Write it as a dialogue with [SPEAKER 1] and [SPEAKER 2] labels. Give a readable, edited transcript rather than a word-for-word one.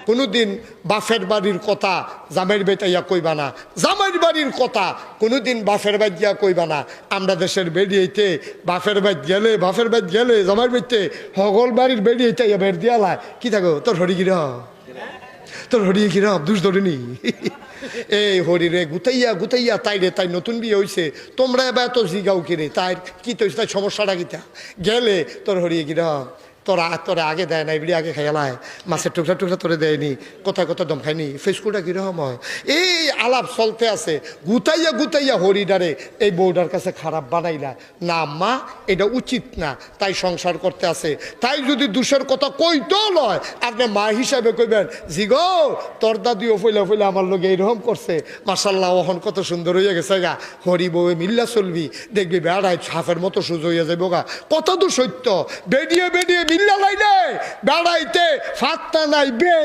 [SPEAKER 1] কোনোদিন বাপের বাড়ির কথা জামাইর বেটাইয়া কইবা না, জামাইর বাড়ির কথা কোনোদিন বাপের বাড়ি দিয়া কইবা না। আমরা দেশের বেরিয়েতে বাপের বাড়ি গেলে জামাইর বাড়িতে হগল বাড়ির বেরিয়েতে বের দিয়ালায় কি থাকো তোর হরিগিরা দুষ ধরিনি এই হরিরে গুতাইয়া তাই নতুন বিয়ে হয়েছে তোমরা এবার এত জিগাও কিরে তাই কি তো তাই সমস্যাটা কিতা গেলে তোর হরিয়ে গিরা তোরা আগে দেয় না এবারে আগে খেয়ালায় মাছের টুকরা তোরে দেয়নি কোথায় দম খায়নি ফেসকুটা কিরকম হয় এই আলাপ চলতে আছে গুতাইয়া হরিডারে এই বউডার কাছে খারাপ বানাইলা না মা এটা উচিত না তাই সংসার করতে আছে তাই যদি দুষের কথা কইতেও লয় আপনি মা হিসাবে কইবেন জি গো তোর দাদিও ফইলা আমার লোক এইরকম করছে মাশাল্লাহ ওহন কত সুন্দর হইয়া গেছে গা হরি বউয়ে মিল্লা চলবি দেখবি বেড়ায় ছাপের মতো সুযোগ হইয়া যাবো গা কত দূর সত্য বেডিয়ে মিল্লা লাই নাই বেড়াইতে ফাত্তা নাই বে